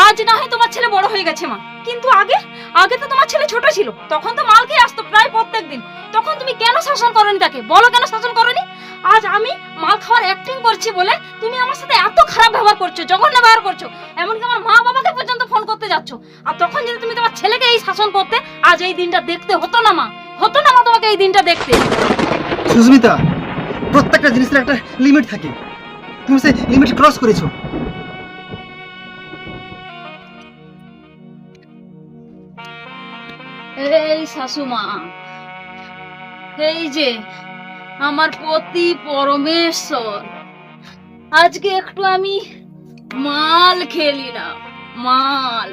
আজ না হয় তোমার ছেলে বড় হয়ে গেছে মা, কিন্তু আগে আগে তো তোমার ছেলে ছোট ছিল, তখন তো মাল খেয়ে আসতো প্রায় প্রত্যেকদিন। তখন তুমি কেন শাসন করনি তাকে? বলো কেন শাসন করনি? আজ আমি মাল খাওয়ার অ্যাক্টিং করছি বলে তুমি আমার সাথে এত খারাপ ব্যবহার করছো, জঘন্য ব্যবহার করছো, এমনকি আমার মা বাবাকে পর্যন্ত ফোন করতে যাচ্ছ। আর তখন যদি তুমি তোমার ছেলেকে এই শাসন করতে, আজ এই দিনটা দেখতে হতো না মা, হতো না মা তোমাকে এই দিনটা দেখতে। সুস্মিতা, প্রত্যেকটা জিনিসের একটা লিমিট থাকে, তুমি সেই লিমিট ক্রস করেছো। এই শাশুমা, এই যে আমার পতি পরমেশ্বর, আজকে একটু আমি মাল খেলিলাম, মাল।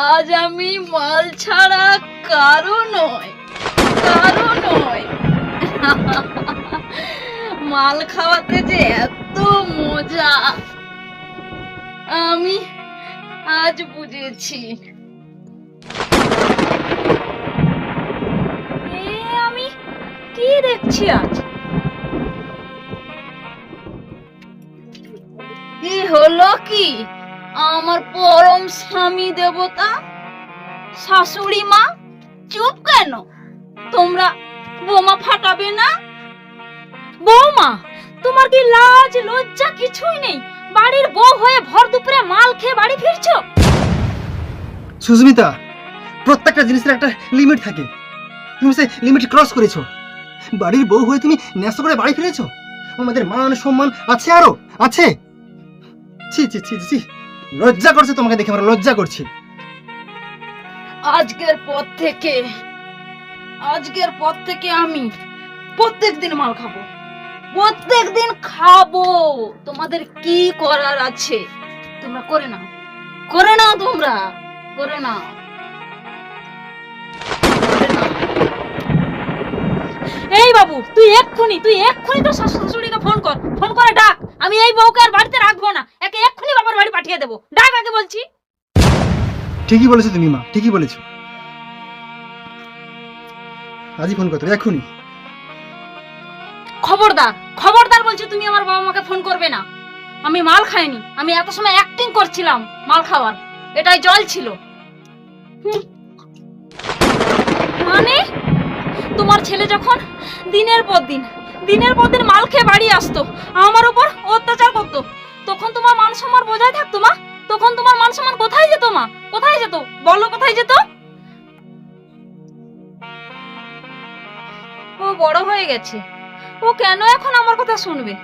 আজ আমি মাল ছাড়া কারো নয়, কারো নয়। মাল খাওয়াতে যে এত মজা আমি আজ বুঝেছি। আমি কি দেখছি আজ? কি হলো কি? আমার পরম স্বামী দেবতা শাশুড়ি মা চুপ কেন? তোমরা বোমা ফাটাবে না? বৌমা, তোমার কি লাজ লজ্জা কিছুই নেই? বাড়ির বউ হয়ে ভর দুপুরে মাল খেয়ে বাড়ি ফিরছো? সুস্মিতা, প্রত্যেকটা জিনিসের একটা লিমিট থাকে, তুমি সেই লিমিট ক্রস করেছো। বাড়ির বউ হয়ে তুমি নেশা করে বাড়ি ফিরেছো? আমাদের মান সম্মান আছে, আরো আছে। ছি ছি ছি ছি, লজ্জা করছে তোমাকে দেখে, আমার লজ্জা করছে। আজকের পর থেকে আমি প্রত্যেকদিন মাল খাবো, প্রত্যেকদিন খাবো। তোমাদের কি করার আছে তোমরা করে নাও, করে নাও, তোমরা করে নাও। এই বাবু, তুই এক্ষুনি তো শাশুড়িকে ফোন কর, ফোন করে ডাক। আমি এই বউকে আর বাড়িতে রাখবো না, একে এক্ষুনি বাবার বাড়ি পাঠিয়ে দেবো। ডাক আগে বলছি। ঠিকই বলেছো তুমি মা, ঠিকই বলেছো। আজই ফোন করতে হবে, এক্ষুনি। খবরদার, খবরদার বলছি, তুমি আমার বাবা মাকে ফোন করবে না। আমি মাল খাইনি, আমি এত সময় অ্যাক্টিং করছিলাম মাল খাওয়ার, এটাই জল ছিল। মানে তোমার ছেলে যখন দিনের পর দিন মাল খেয়ে বাড়ি আসতো, আমার উপর অত্যাচার করতো, তখন তোমার মান সম্মান বজায় থাকতো মা? তখন তোমার মান সম্মান কোথায় যেত মা? কোথায় যেত বলো, কোথায় যেত? ও বড় হয়ে গেছে, ও কেন এখন আমার কথা শুনবে?